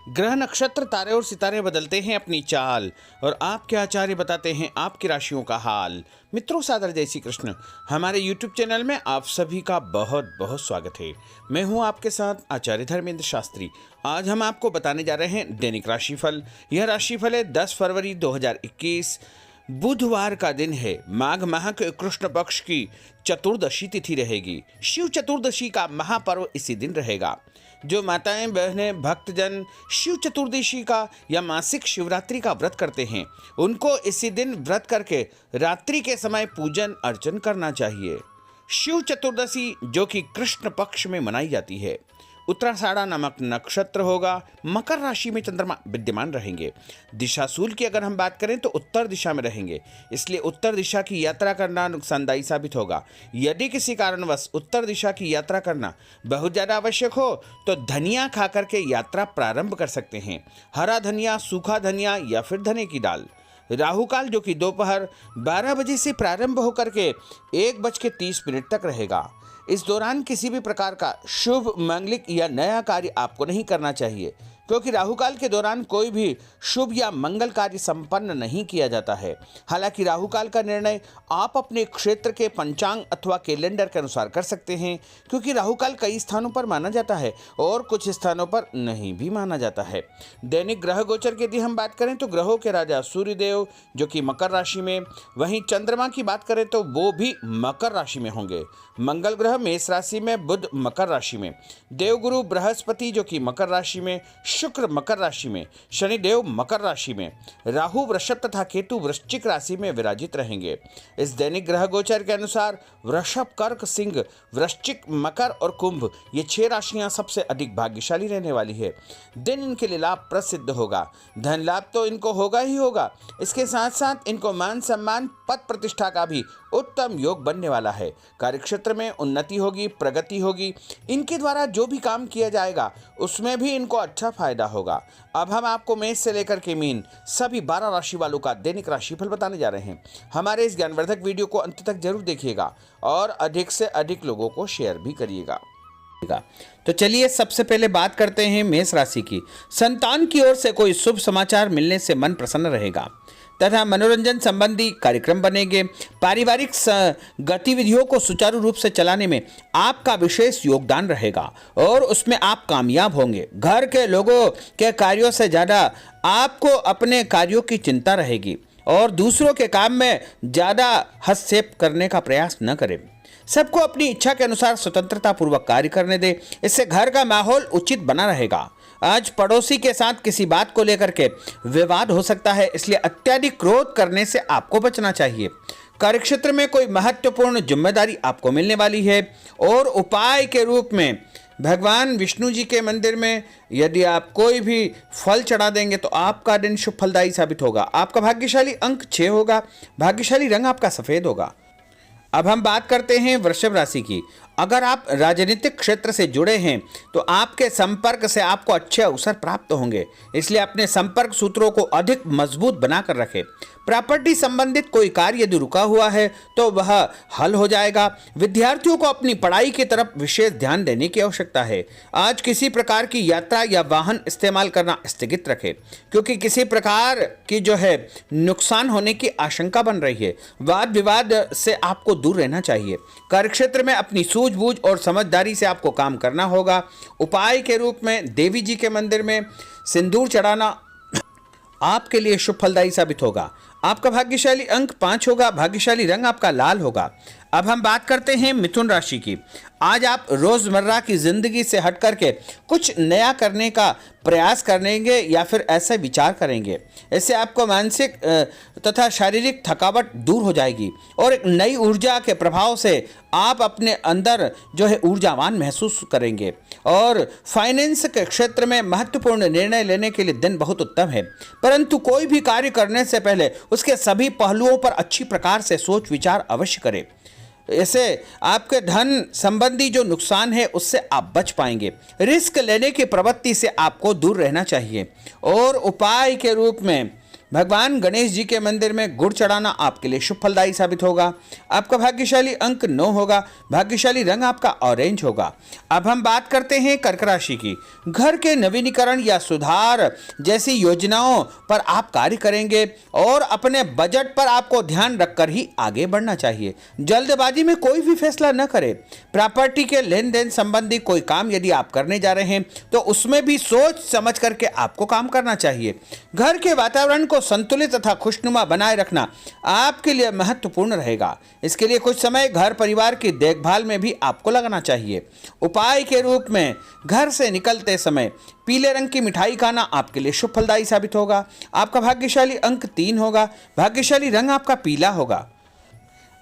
ग्रह नक्षत्र तारे और सितारे बदलते हैं अपनी चाल और आपके आचार्य बताते हैं आपकी राशियों का हाल। मित्रों, सादर जय श्री कृष्ण। हमारे YouTube चैनल में आप सभी का बहुत बहुत स्वागत है। मैं हूं आपके साथ आचार्य धर्मेंद्र शास्त्री। आज हम आपको बताने जा रहे हैं दैनिक राशिफल। यह राशिफल है 10 फरवरी 2021, बुधवार का दिन है। माघ माह के कृष्ण पक्ष की चतुर्दशी तिथि रहेगी। शिव चतुर्दशी का महापर्व इसी दिन रहेगा। जो माताएं बहनें भक्तजन शिव चतुर्दशी का या मासिक शिवरात्रि का व्रत करते हैं, उनको इसी दिन व्रत करके रात्रि के समय पूजन अर्चन करना चाहिए। शिव चतुर्दशी जो कि कृष्ण पक्ष में मनाई जाती है। उत्तराषाढ़ा नामक नक्षत्र होगा। मकर राशि में चंद्रमा विद्यमान रहेंगे। दिशाशूल की अगर हम बात करें तो उत्तर दिशा में रहेंगे, इसलिए उत्तर दिशा की यात्रा करना नुकसानदायी साबित होगा। यदि किसी कारणवश उत्तर दिशा की यात्रा करना बहुत ज़्यादा आवश्यक हो तो धनिया खा करके यात्रा प्रारंभ कर सकते हैं। हरा धनिया, सूखा धनिया या फिर धने की दाल। राहु काल जो कि दोपहर 12 बजे से प्रारंभ होकर के 1:30 तक रहेगा। इस दौरान किसी भी प्रकार का शुभ, मांगलिक या नया कार्य आपको नहीं करना चाहिए, क्योंकि राहुकाल के दौरान कोई भी शुभ या मंगल कार्य संपन्न नहीं किया जाता है। हालांकि राहुकाल का निर्णय आप अपने क्षेत्र के पंचांग अथवा कैलेंडर के अनुसार कर सकते हैं, क्योंकि राहुकाल कई स्थानों पर माना जाता है और कुछ स्थानों पर नहीं भी माना जाता है। दैनिक ग्रह गोचर की यदि हम बात करें तो ग्रहों के राजा सूर्यदेव जो कि मकर राशि में, वहीं चंद्रमा की बात करें तो वो भी मकर राशि में होंगे। मंगल ग्रह मेष राशि में, बुध मकर राशि में, देवगुरु बृहस्पति जो कि मकर राशि में, शुक्र मकर राशि में, शनिदेव मकर राशि में, राहु वृषभ तथा केतु वृश्चिक राशि में विराजित रहेंगे। इस दैनिक ग्रह गोचर के अनुसार वृषभ, कर्क, सिंह, वृश्चिक, मकर और कुंभ ये 6 राशियां सबसे अधिक भाग्यशाली रहने वाली है। दिन इनके लिए लाभ प्रसिद्ध होगा। धन लाभ तो इनको होगा ही होगा, इसके साथ साथ इनको मान सम्मान, पद प्रतिष्ठा का भी उत्तम योग बनने वाला है। कार्यक्षेत्र में उन्नति होगी, प्रगति होगी। इनके द्वारा जो भी काम किया जाएगा उसमें भी इनको अच्छा फायदा होगा। अब हम आपको मेष से लेकर के मीन सभी 12 राशि वालों का दैनिक राशिफल बताने जा रहे हैं। हमारे इस ज्ञानवर्धक वीडियो को अंत तक जरूर देखिएगा और अधिक से अधिक लोगों को शेयर भी करिएगा। तो चलिए सबसे पहले बात करते हैं मेष राशि की। संतान की ओर से कोई शुभ समाचार मिलने से मन प्रसन्न रहेगा तथा मनोरंजन संबंधी कार्यक्रम बनेंगे। पारिवारिक गतिविधियों को सुचारू रूप से चलाने में आपका विशेष योगदान रहेगा और उसमें आप कामयाब होंगे। घर के लोगों के कार्यों से ज़्यादा आपको अपने कार्यों की चिंता रहेगी और दूसरों के काम में ज़्यादा हस्तक्षेप करने का प्रयास न करें। सबको अपनी इच्छा के अनुसार स्वतंत्रता पूर्वक कार्य करने दें, इससे घर का माहौल उचित बना रहेगा। आज पड़ोसी के साथ किसी बात को लेकर के विवाद हो सकता है, इसलिए अत्यधिक क्रोध करने से आपको बचना चाहिए। कार्यक्षेत्र में कोई महत्वपूर्ण जिम्मेदारी आपको मिलने वाली है और उपाय के रूप में भगवान विष्णु जी के मंदिर में यदि आप कोई भी फल चढ़ा देंगे तो आपका दिन शुभ फलदायी साबित होगा। आपका भाग्यशाली अंक 6 होगा। भाग्यशाली रंग आपका सफेद होगा। अब हम बात करते हैं वृषभ राशि की। अगर आप राजनीतिक क्षेत्र से जुड़े हैं तो आपके संपर्क से आपको अच्छे अवसर प्राप्त होंगे, इसलिए अपने संपर्क सूत्रों को अधिक मजबूत बनाकर रखें। प्रॉपर्टी संबंधित कोई कार्य यदि रुका हुआ है तो वह हल हो जाएगा। विद्यार्थियों को अपनी पढ़ाई की तरफ विशेष ध्यान देने की आवश्यकता है। आज किसी प्रकार की यात्रा या वाहन इस्तेमाल करना स्थगित रखें, क्योंकि किसी प्रकार की जो है नुकसान होने की आशंका बन रही है। वाद विवाद से आपको दूर रहना चाहिए। कार्यक्षेत्र में अपनी सूझबूझ और समझदारी से आपको काम करना होगा। उपाय के रूप में देवी जी के मंदिर में सिंदूर चढ़ाना आपके लिए शुभ फलदायी साबित होगा। आपका भाग्यशाली अंक 5 होगा। भाग्यशाली रंग आपका लाल होगा। अब हम बात करते हैं मिथुन राशि की। आज आप रोजमर्रा की जिंदगी से हट करके कुछ नया करने का प्रयास करेंगे या फिर ऐसा विचार करेंगे। इससे आपको मानसिक तथा शारीरिक थकावट दूर हो जाएगी और एक नई ऊर्जा के प्रभाव से आप अपने अंदर जो है ऊर्जावान महसूस करेंगे। और फाइनेंस के क्षेत्र में महत्वपूर्ण निर्णय लेने के लिए दिन बहुत उत्तम है, परंतु कोई भी कार्य करने से पहले उसके सभी पहलुओं पर अच्छी प्रकार से सोच विचार अवश्य करें। ऐसे आपके धन संबंधी जो नुकसान है उससे आप बच पाएंगे। रिस्क लेने की प्रवृत्ति से आपको दूर रहना चाहिए और उपाय के रूप में भगवान गणेश जी के मंदिर में गुड़ चढ़ाना आपके लिए शुभ फलदायी साबित होगा। आपका भाग्यशाली अंक 9 होगा। भाग्यशाली रंग आपका ऑरेंज होगा। अब हम बात करते हैं कर्क राशि की। घर के नवीनीकरण या सुधार जैसी योजनाओं पर आप कार्य करेंगे और अपने बजट पर आपको ध्यान रखकर ही आगे बढ़ना चाहिए। जल्दबाजी में कोई भी फैसला न करें। प्रॉपर्टी के लेन देन संबंधी कोई काम यदि आप करने जा रहे हैं तो उसमें भी सोच समझ करके आपको काम करना चाहिए। घर के वातावरण को संतुलित तथा खुशनुमा बनाए रखना आपके लिए महत्वपूर्ण रहेगा। इसके लिए कुछ समय घर परिवार की देखभाल में भी आपको लगना चाहिए। उपाय के रूप में घर से निकलते समय पीले रंग की मिठाई खाना आपके लिए शुभ फलदायी साबित होगा। आपका भाग्यशाली अंक 3 होगा। भाग्यशाली रंग आपका पीला होगा।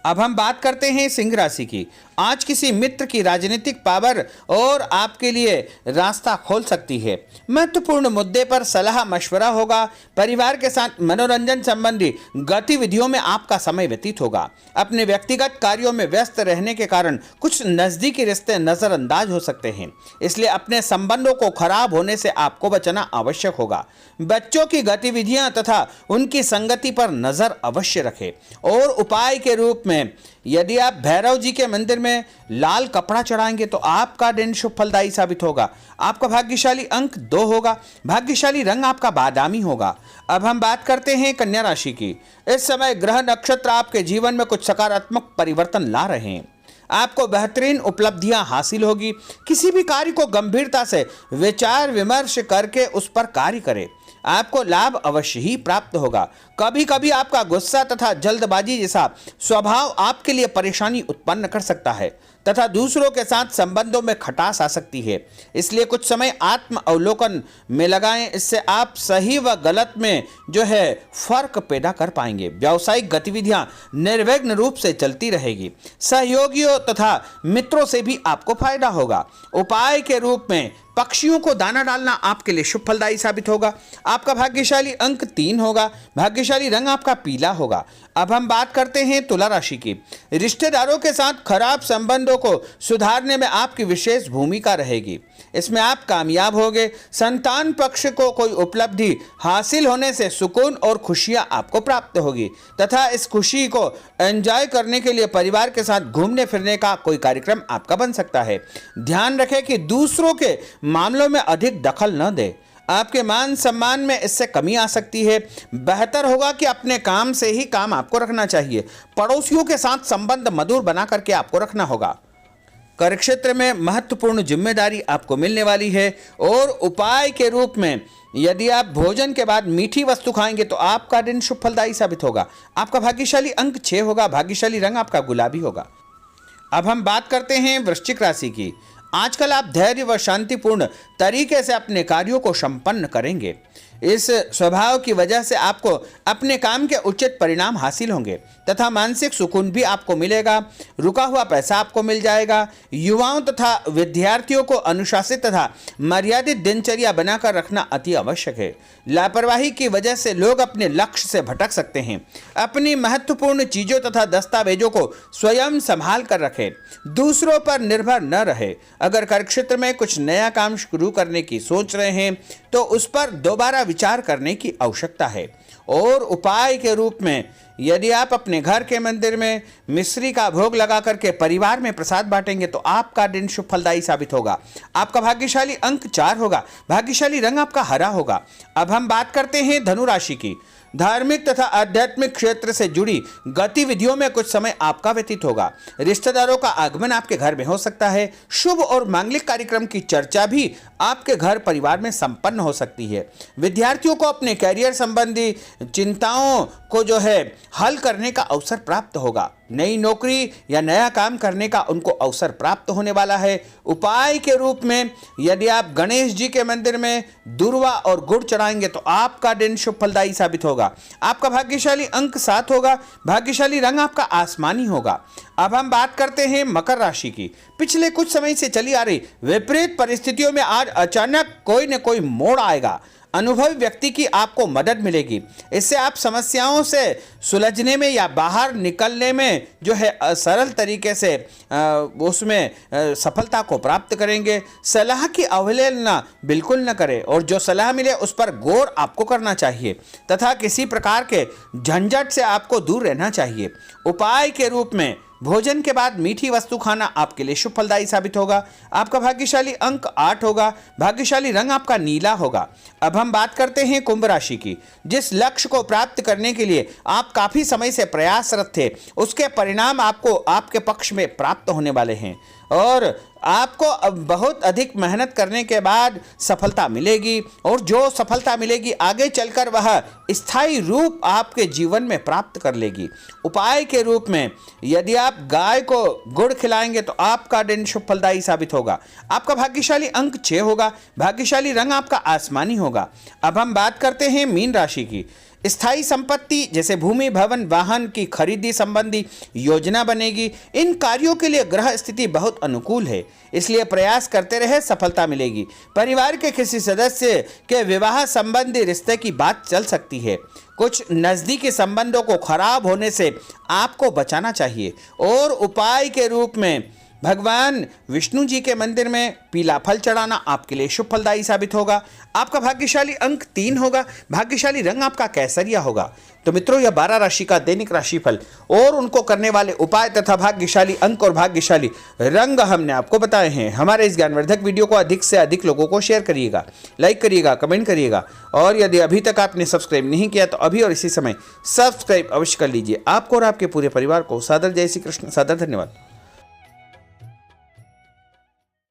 अब हम बात करते हैं सिंह राशि की। आज किसी मित्र की राजनीतिक पावर और आपके लिए रास्ता खोल सकती है। महत्वपूर्ण मुद्दे पर सलाह मशवरा होगा। परिवार के साथ मनोरंजन संबंधी गतिविधियों में आपका समय व्यतीत होगा। अपने व्यक्तिगत कार्यों में व्यस्त रहने के कारण कुछ नजदीकी रिश्ते नजरअंदाज हो सकते हैं, इसलिए अपने संबंधों को खराब होने से आपको बचना आवश्यक होगा। बच्चों की गतिविधियां तथा उनकी संगति पर नजर अवश्य रखें। और उपाय के रूप में यदि आप भैरव जी के मंदिर में लाल कपड़ा चढ़ाएंगे तो आपका दिन शुभ फलदायी साबित होगा। आपका भाग्यशाली अंक 2 होगा। भाग्यशाली रंग आपका बादामी होगा। अब हम बात करते हैं कन्या राशि की। इस समय ग्रह नक्षत्र आपके जीवन में कुछ सकारात्मक परिवर्तन ला रहे हैं। आपको बेहतरीन उपलब्धियां हासिल होगी। किसी भी कार्य को गंभीरता से विचार विमर्श करके उस पर कार्य करें। आपको लाभ अवश्य ही प्राप्त होगा। कभी कभी आपका गुस्सा तथा जल्दबाजी जैसा स्वभाव आपके लिए परेशानी उत्पन्न कर सकता है तथा दूसरों के साथ संबंधों में खटास आ सकती है, इसलिए कुछ समय आत्म अवलोकन में लगाएं। इससे आप सही व गलत में जो है फर्क पैदा कर पाएंगे। व्यावसायिक गतिविधियां निर्विघ्न रूप से चलती रहेगी। सहयोगियों तथा मित्रों से भी आपको फायदा होगा। उपाय के रूप में पक्षियों को दाना डालना आपके लिए शुभ फलदायी साबित होगा। आपका भाग्यशाली अंक 3 होगा। भाग्यशाली रंग आपका पीला होगा। अब हम बात करते हैं तुला राशि की। रिश्तेदारों के साथ खराब संबंधों को सुधारने में आपकी विशेष भूमिका रहेगी। इसमें आप कामयाब होंगे। संतान पक्ष को कोई उपलब्धि हासिल होने से सुकून और खुशियां आपको प्राप्त होगी तथा इस खुशी को एंजॉय करने के लिए परिवार के साथ घूमने फिरने का कोई कार्यक्रम आपका बन सकता है। ध्यान रखें कि दूसरों के मामलों में अधिक दखल न दें। आपके मान सम्मान में इससे कमी आ सकती है। बेहतर होगा कि अपने काम से ही काम आपको रखना चाहिए। पड़ोसियों के साथ संबंध मधुर बना करके आपको रखना होगा। कार्य क्षेत्र में महत्वपूर्ण जिम्मेदारी आपको मिलने वाली है। और उपाय के रूप में यदि आप भोजन के बाद मीठी वस्तु खाएंगे तो आपका दिन शुभ फलदायी साबित होगा। आपका भाग्यशाली अंक 6 होगा। भाग्यशाली रंग आपका गुलाबी होगा। अब हम बात करते हैं वृश्चिक राशि की। आजकल आप धैर्य व शांतिपूर्ण तरीके से अपने कार्यों को संपन्न करेंगे। इस स्वभाव की वजह से आपको अपने काम के उचित परिणाम हासिल होंगे तथा मानसिक सुकून भी आपको मिलेगा। रुका हुआ पैसा आपको मिल जाएगा। युवाओं तथा विद्यार्थियों को अनुशासित तथा मर्यादित दिनचर्या बनाकर रखना अति आवश्यक है। लापरवाही की वजह से लोग अपने लक्ष्य से भटक सकते हैं। अपनी महत्वपूर्ण चीजों तथा दस्तावेजों को स्वयं संभाल कर रखें। दूसरों पर निर्भर न रहे। अगर कार्यक्षेत्र में कुछ नया काम शुरू करने की सोच रहे हैं तो उस पर दोबारा विचार करने की आवश्यकता है। और उपाय के रूप में यदि आप अपने घर के मंदिर में मिश्री का भोग लगा करके परिवार में प्रसाद बांटेंगे तो आपका दिन शुभ फलदायी साबित होगा। आपका भाग्यशाली अंक 4 होगा। भाग्यशाली रंग आपका हरा होगा। अब हम बात करते हैं धनु राशि की। धार्मिक तथा आध्यात्मिक क्षेत्र से जुड़ी गतिविधियों में कुछ समय आपका व्यतीत होगा। रिश्तेदारों का आगमन आपके घर में हो सकता है। शुभ और मांगलिक कार्यक्रम की चर्चा भी आपके घर परिवार में संपन्न हो सकती है। विद्यार्थियों को अपने कैरियर संबंधी चिंताओं को जो है हल करने का अवसर प्राप्त होगा। नई नौकरी या नया काम करने का उनको अवसर प्राप्त होने वाला है। उपाय के रूप में यदि आप गणेश जी के मंदिर में दूर्वा और गुड़ चढ़ाएंगे तो आपका दिन शुभ फलदायी साबित होगा। आपका भाग्यशाली अंक 7 होगा। भाग्यशाली रंग आपका आसमानी होगा। अब हम बात करते हैं मकर राशि की। पिछले कुछ समय से चली आ रही विपरीत परिस्थितियों में आज अचानक कोई न कोई मोड़ आएगा। अनुभवी व्यक्ति की आपको मदद मिलेगी। इससे आप समस्याओं से सुलझने में या बाहर निकलने में जो है सरल तरीके से उसमें सफलता को प्राप्त करेंगे। सलाह की अवहेलना बिल्कुल न करें और जो सलाह मिले उस पर गौर आपको करना चाहिए तथा किसी प्रकार के झंझट से आपको दूर रहना चाहिए। उपाय के रूप में भोजन के बाद मीठी वस्तु खाना आपके लिए शुभ फलदायी साबित होगा। आपका भाग्यशाली अंक 8 होगा। भाग्यशाली रंग आपका नीला होगा। अब हम बात करते हैं कुंभ राशि की। जिस लक्ष्य को प्राप्त करने के लिए आप काफी समय से प्रयासरत थे, उसके परिणाम आपको आपके पक्ष में प्राप्त होने वाले हैं और आपको अब बहुत अधिक मेहनत करने के बाद सफलता मिलेगी और जो सफलता मिलेगी आगे चलकर वह स्थायी रूप आपके जीवन में प्राप्त कर लेगी। उपाय के रूप में यदि आप गाय को गुड़ खिलाएंगे तो आपका दिन शुभ फलदायी साबित होगा। आपका भाग्यशाली अंक 6 होगा। भाग्यशाली रंग आपका आसमानी होगा। अब हम बात करते हैं मीन राशि की। स्थायी संपत्ति जैसे भूमि, भवन, वाहन की खरीदी संबंधी योजना बनेगी। इन कार्यों के लिए ग्रह स्थिति बहुत अनुकूल है, इसलिए प्रयास करते रहे, सफलता मिलेगी। परिवार के किसी सदस्य के विवाह संबंधी रिश्ते की बात चल सकती है। कुछ नज़दीकी संबंधों को खराब होने से आपको बचाना चाहिए और उपाय के रूप में भगवान विष्णु जी के मंदिर में पीला फल चढ़ाना आपके लिए शुभ फलदायी साबित होगा। आपका भाग्यशाली अंक 3 होगा। भाग्यशाली रंग आपका केसरिया होगा। तो मित्रों, यह 12 राशि का दैनिक राशिफल और उनको करने वाले उपाय तथा भाग्यशाली अंक और भाग्यशाली रंग हमने आपको बताए हैं। हमारे इस ज्ञानवर्धक वीडियो को अधिक से अधिक लोगों को शेयर करिएगा, लाइक करिएगा, कमेंट करिएगा और यदि अभी तक आपने सब्सक्राइब नहीं किया तो अभी और इसी समय सब्सक्राइब अवश्य कर लीजिए। आपको और आपके पूरे परिवार को सादर जय श्री कृष्ण, सादर धन्यवाद।